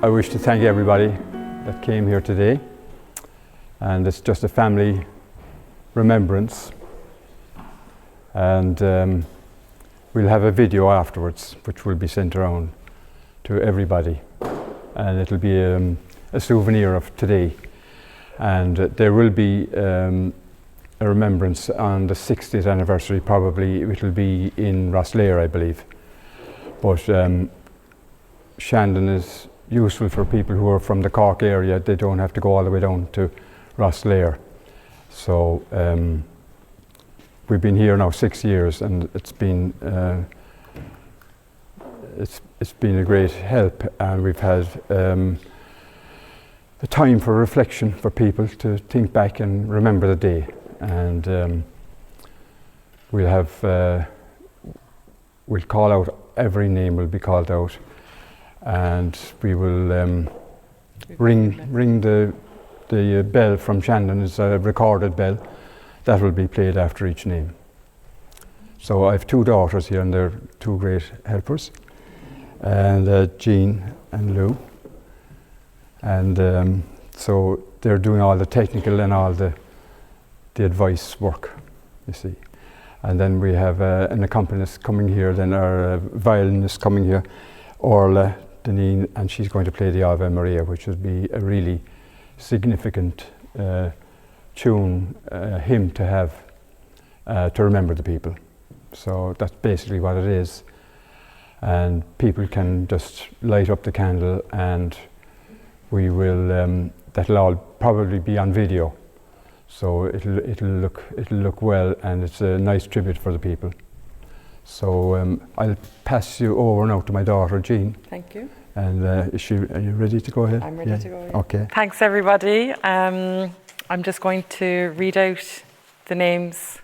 I wish to thank everybody that came here today, and it's just a family remembrance, and we'll have a video afterwards which will be sent around to everybody, and it'll be a souvenir of today, and there will be a remembrance on the 60th anniversary. Probably it will be in Rosslare, I believe, but Shandon is useful for people who are from the Cork area. They don't have to go all the way down to Rosslare. So we've been here now 6 years, and it's been a great help, and we've had the time for reflection for people to think back and remember the day, and we'll call out, every name will be called out, and we will ring the bell from Shandon. It's a recorded bell that will be played after each name. So I have 2 daughters here, and they're 2 great helpers, and Jean and Lou, and so they're doing all the technical and all the advice work, you see. And then we have an accompanist coming here, then our violinist coming here, Orla Deneen, and she's going to play the Ave Maria, which would be a really significant tune, hymn to have to remember the people. So that's basically what it is, and people can just light up the candle, and we will that'll all probably be on video, so it'll look well, and it's a nice tribute for the people. So I'll pass you over now to my daughter Jean. Thank you. And are you ready to go ahead? I'm ready to go ahead. Okay. Thanks everybody. I'm just going to read out the names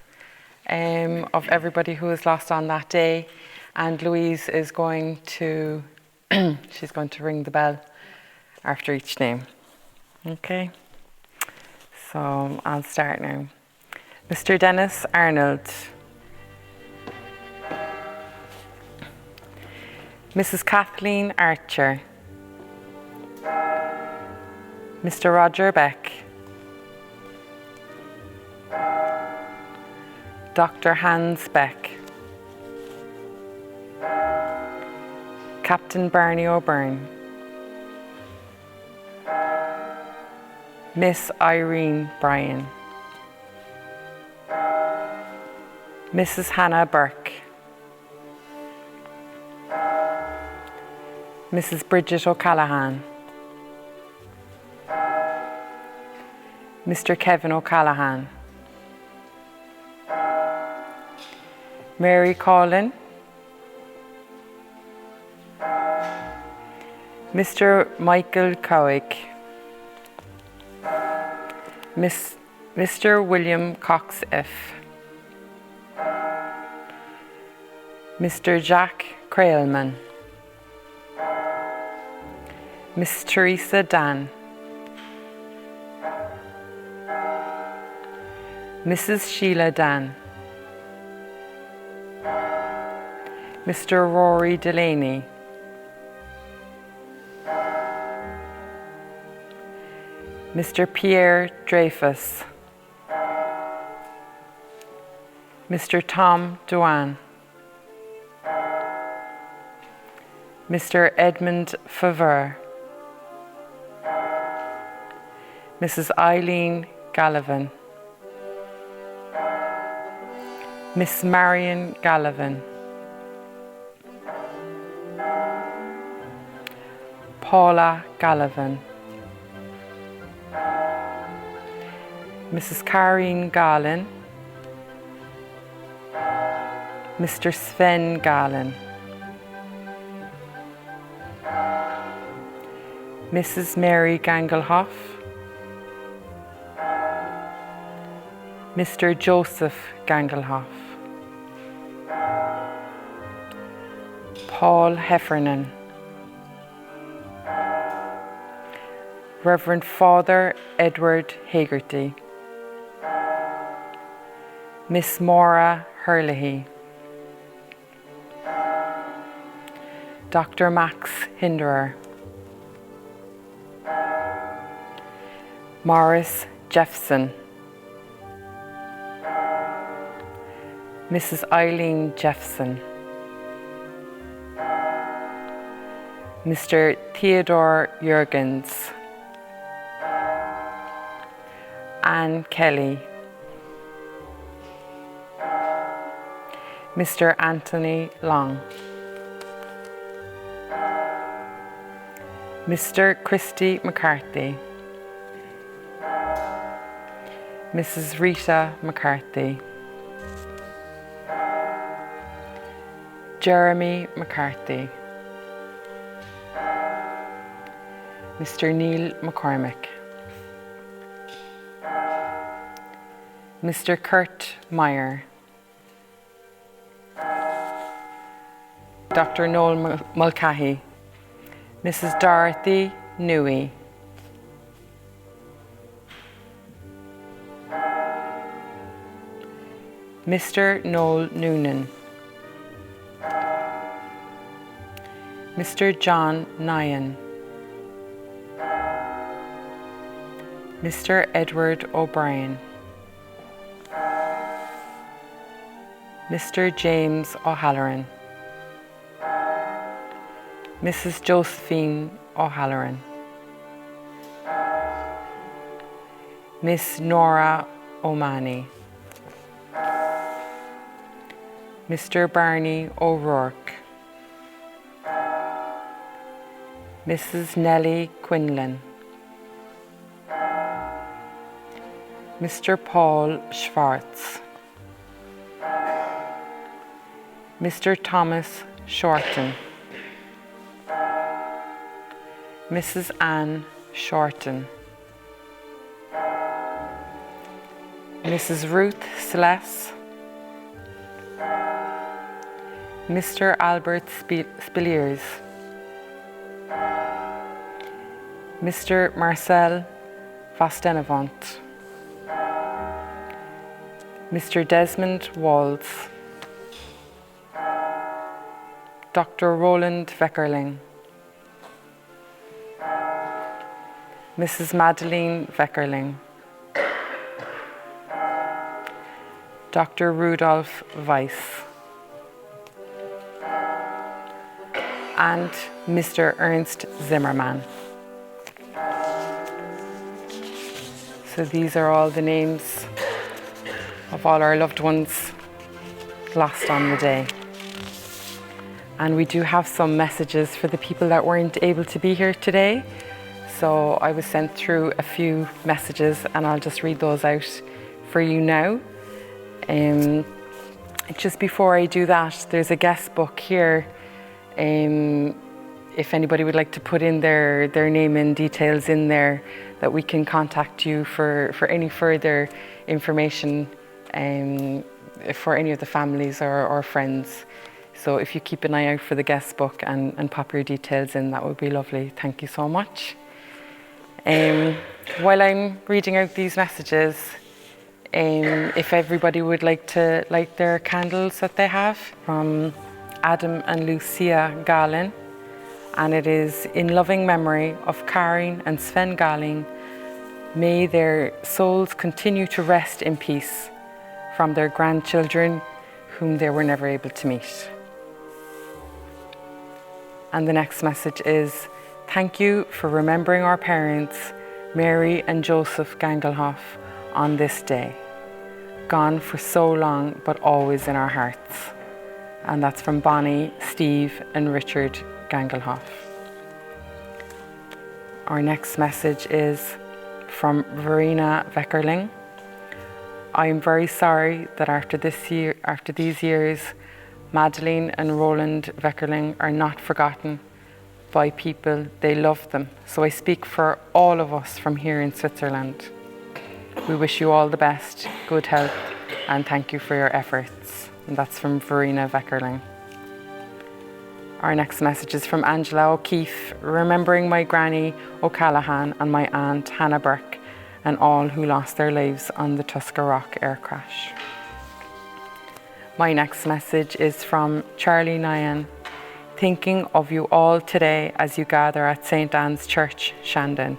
of everybody who was lost on that day, and Louise is going to she's going to ring the bell after each name. Okay. So I'll start now. Mr. Dennis Arnold. Mrs. Kathleen Archer. Mr. Roger Beck. Dr. Hans Beck. Captain Barney O'Byrne. Miss Irene Bryan. Mrs. Hannah Burke. Mrs. Bridget O'Callaghan. Mr. Kevin O'Callaghan. Mary Collin. Mr. Michael Cowick. Mr. William Cox F. Mr. Jack Crailman. Miss Teresa Dan. Mrs. Sheila Dan. Mr. Rory Delaney. Mr. Pierre Dreyfus. Mr. Tom Dewan. Mr. Edmund Favre. Mrs. Eileen Gallivan. Miss Marion Gallivan. Paula Gallivan. Mrs. Karine Garlin. Mr. Sven Garlin. Mrs. Mary Gangelhoff, Mr. Joseph Gangelhoff, Paul Heffernan, Reverend Father Edward Hagerty, Miss Maura Herlihy, Dr. Max Hinderer, Morris Jeffson, Mrs. Eileen Jeffson, Mr. Theodore Jurgens, Anne Kelly, Mr. Anthony Long, Mr. Christy McCarthy, Mrs. Rita McCarthy, Jeremy McCarthy, Mr. Neil McCormick, Mr. Kurt Meyer, Dr. Noel Mulcahy, Mrs. Dorothy Newey, Mr. Noel Noonan, Mr. John Nyan, Mr. Edward O'Brien, Mr. James O'Halloran, Mrs. Josephine O'Halloran, Miss Nora O'Mahony, Mr. Barney O'Rourke, Mrs. Nellie Quinlan, Mr. Paul Schwartz, Mr. Thomas Shorten, Mrs. Anne Shorten, Mrs. Ruth Celeste, Mr. Albert Spiliers, Mr. Marcel Vostenavant, Mr. Desmond Walls, Dr. Roland Veckerling, Mrs. Madeleine Veckerling, Dr. Rudolf Weiss, and Mr. Ernst Zimmermann. So these are all the names of all our loved ones lost on the day. And we do have some messages for the people that weren't able to be here today. So I was sent through a few messages and I'll just read those out for you now. Just before I do that, there's a guest book here. If anybody would like to put in their name and details in there, that we can contact you for any further information for any of the families or friends. So if you keep an eye out for the guest book and pop your details in, that would be lovely. Thank you so much. While I'm reading out these messages, if everybody would like to light their candles that they have from Adam and Lucia Gallin, and it is in loving memory of Karin and Sven Galling. May their souls continue to rest in peace from their grandchildren whom they were never able to meet. And the next message is, thank you for remembering our parents, Mary and Joseph Gangelhoff, on this day. Gone for so long, but always in our hearts. And that's from Bonnie, Steve and Richard Gangelhoff. Our next message is from Verena Veckerling. I am very sorry that after these years, Madeleine and Roland Veckerling are not forgotten, by people, they love them. So I speak for all of us from here in Switzerland. We wish you all the best, good health, and thank you for your efforts. And that's from Verena Veckerling. Our next message is from Angela O'Keefe, remembering my granny O'Callaghan and my aunt Hannah Burke and all who lost their lives on the Tuskar Rock air crash. My next message is from Charlie Nyan, thinking of you all today as you gather at St. Anne's Church, Shandon,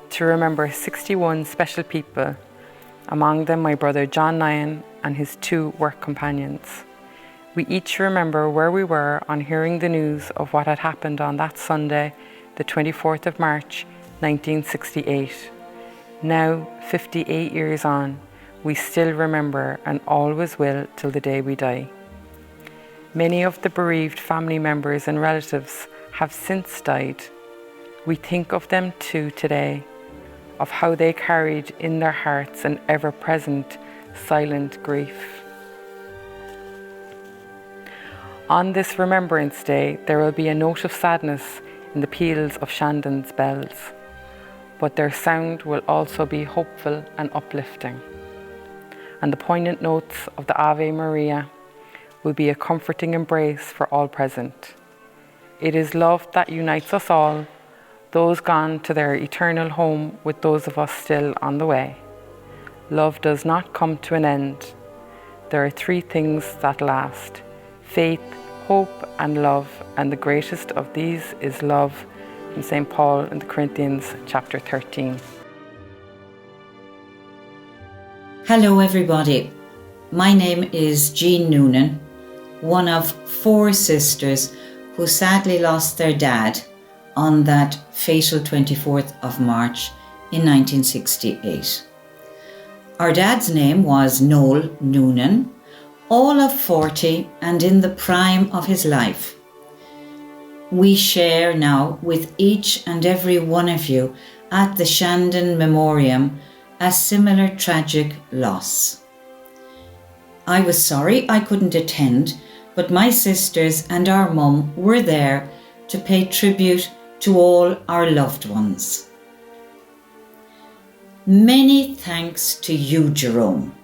to remember 61 special people, among them my brother John Nyan and his 2 work companions. We each remember where we were on hearing the news of what had happened on that Sunday, the 24th of March, 1968. Now, 58 years on, we still remember and always will till the day we die. Many of the bereaved family members and relatives have since died. We think of them too today, of how they carried in their hearts an ever-present, silent grief. On this Remembrance Day, there will be a note of sadness in the peals of Shandon's bells, but their sound will also be hopeful and uplifting. And the poignant notes of the Ave Maria will be a comforting embrace for all present. It is love that unites us all, those gone to their eternal home with those of us still on the way. Love does not come to an end. There are 3 things that last: faith, hope, and love, and the greatest of these is love, from St. Paul in the Corinthians, chapter 13. Hello everybody, my name is Jean Noonan, one of 4 sisters who sadly lost their dad on that fatal 24th of March in 1968. Our dad's name was Noel Noonan, all of 40 and in the prime of his life. We share now with each and every one of you at the Shandon Memoriam a similar tragic loss. I was sorry I couldn't attend, but my sisters and our mum were there to pay tribute to all our loved ones. Many thanks to you, Jerome,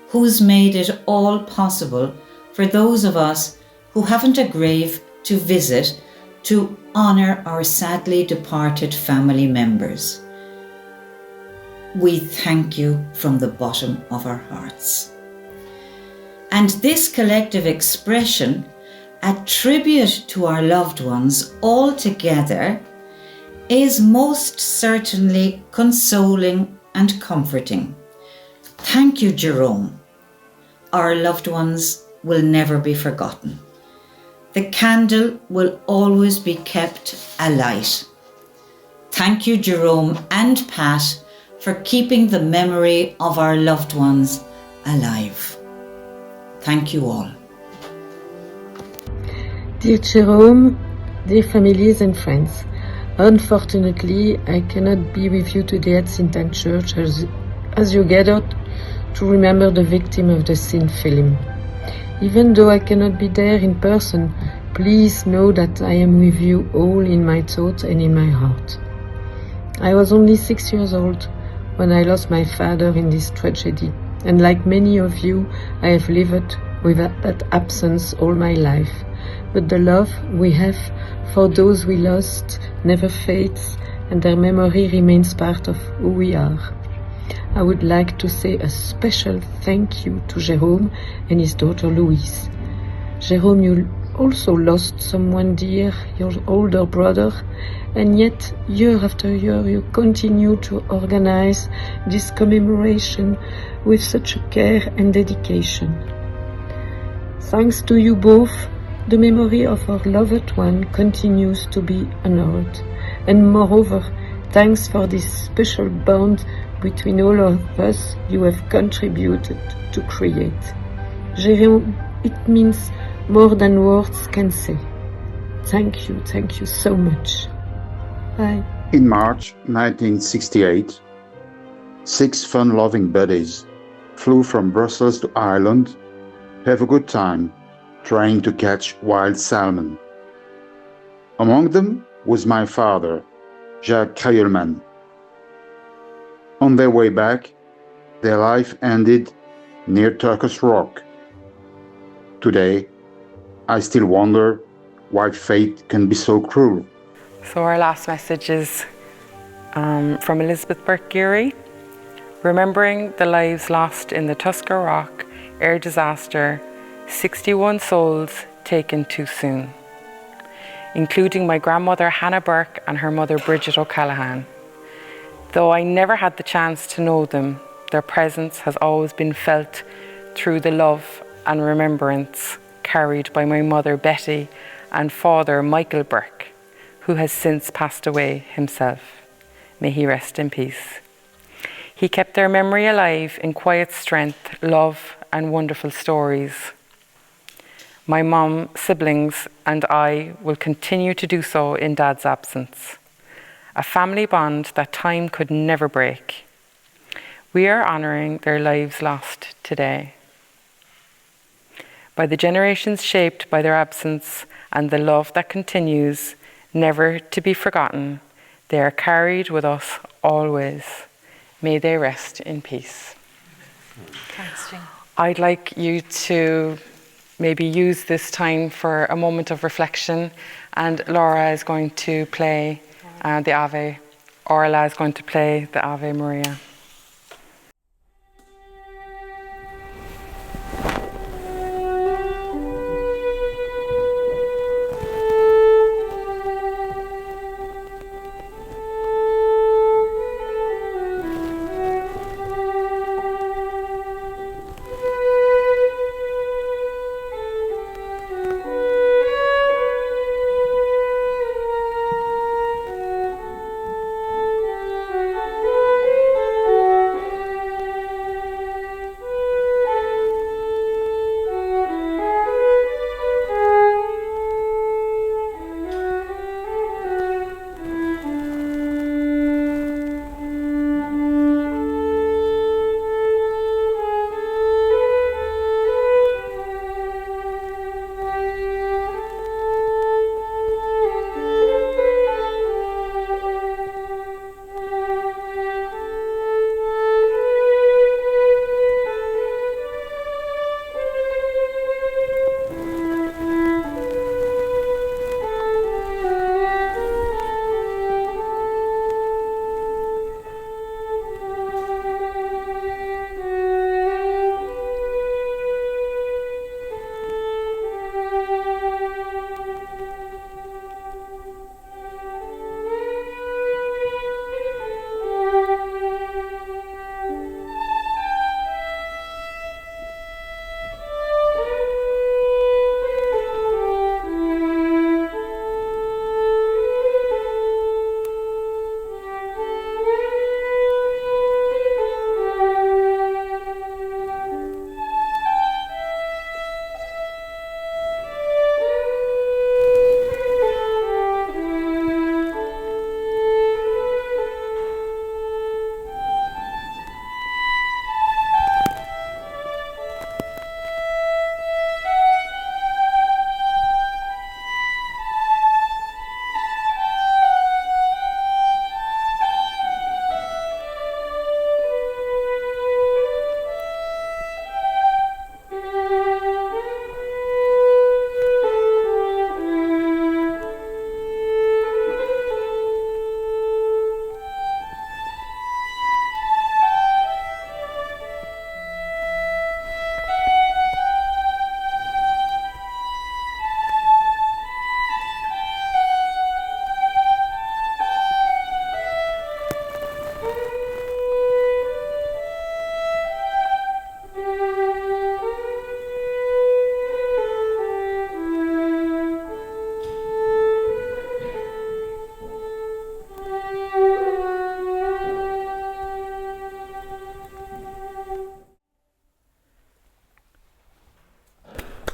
who's made it all possible for those of us who haven't a grave to visit to honour our sadly departed family members. We thank you from the bottom of our hearts. And this collective expression, a tribute to our loved ones all together, is most certainly consoling and comforting. Thank you, Jerome. Our loved ones will never be forgotten. The candle will always be kept alight. Thank you, Jerome and Pat, for keeping the memory of our loved ones alive. Thank you all. Dear Jerome, dear families and friends, unfortunately I cannot be with you today at St. Anne Church as you gathered to remember the victim of the Sin film. Even though I cannot be there in person, please know that I am with you all in my thoughts and in my heart. I was only 6 years old when I lost my father in this tragedy, and like many of you, I have lived with that absence all my life. But the love we have for those we lost never fades, and their memory remains part of who we are. I would like to say a special thank you to Jérôme and his daughter Louise. Jérôme, you also lost someone dear, your older brother, and yet year after year you continue to organize this commemoration with such care and dedication. Thanks to you both, the memory of our loved one continues to be honored, and moreover, thanks for this special bond between all of us you have contributed to create. Jérôme, it means more than words can say. Thank you so much. Bye. In March 1968, 6 fun-loving buddies flew from Brussels to Ireland to have a good time trying to catch wild salmon. Among them with my father, Jacques Crayoleman. On their way back, their life ended near Turkish Rock. Today, I still wonder why fate can be so cruel. So our last message is from Elizabeth Burke-Geary. Remembering the lives lost in the Tuskar Rock air disaster, 61 souls taken too soon, including my grandmother Hannah Burke and her mother Bridget O'Callaghan. Though I never had the chance to know them, their presence has always been felt through the love and remembrance carried by my mother Betty and father Michael Burke, who has since passed away himself. May he rest in peace. He kept their memory alive in quiet strength, love and wonderful stories. My mum, siblings and I will continue to do so in Dad's absence. A family bond that time could never break. We are honouring their lives lost today. By the generations shaped by their absence and the love that continues, never to be forgotten, they are carried with us always. May they rest in peace. Thanks, Jean. I'd like you to maybe use this time for a moment of reflection, and Laura is going to play the Ave. Orla is going to play the Ave Maria.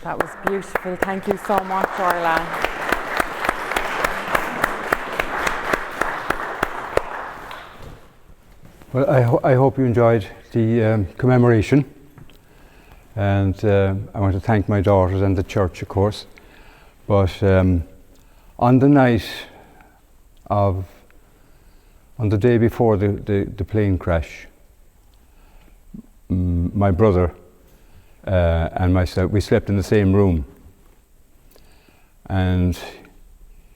That was beautiful. Thank you so much, Orla. Well, I hope you enjoyed the commemoration, and I want to thank my daughters and the church, of course. But on the night on the day before the plane crash, my brother and myself, we slept in the same room. And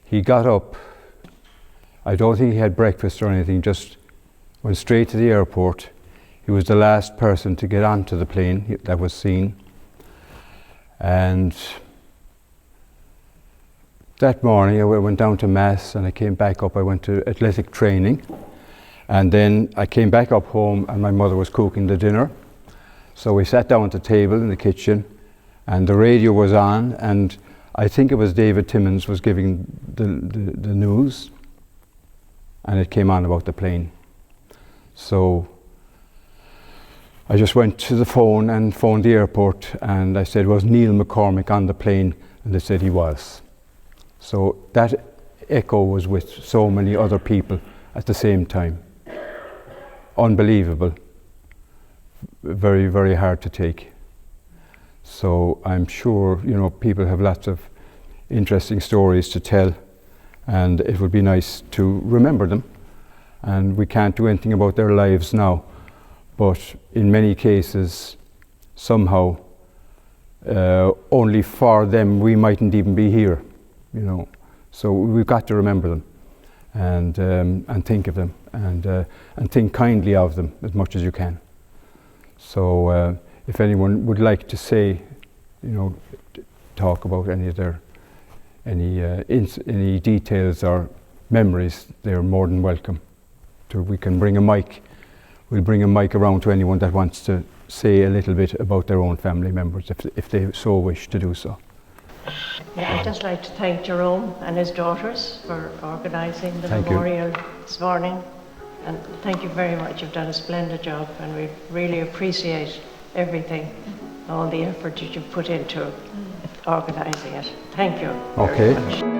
he got up, I don't think he had breakfast or anything, just went straight to the airport. He was the last person to get onto the plane that was seen. And that morning I went down to Mass and I came back up. I went to athletic training. And then I came back up home and my mother was cooking the dinner. So we sat down at the table in the kitchen and the radio was on, and I think it was David Timmins was giving the news, and it came on about the plane. So I just went to the phone and phoned the airport and I said, was Neil McCormick on the plane? And they said he was. So that echo was with so many other people at the same time. Unbelievable. Very, very hard to take. So I'm sure, you know, people have lots of interesting stories to tell, and it would be nice to remember them. And we can't do anything about their lives now, but in many cases, somehow, only for them we mightn't even be here, you know. So we've got to remember them, and think of them, and think kindly of them as much as you can. So if anyone would like to say, you know, talk about any of their any details or memories, they're more than welcome. We can bring a mic. We'll bring a mic around to anyone that wants to say a little bit about their own family members, if they so wish to do so. Yeah, I'd just like to thank Jerome and his daughters for organising the Thank memorial this morning. And thank you very much. You've done a splendid job, and we really appreciate everything, all the effort that you've put into organising it. Thank you very much.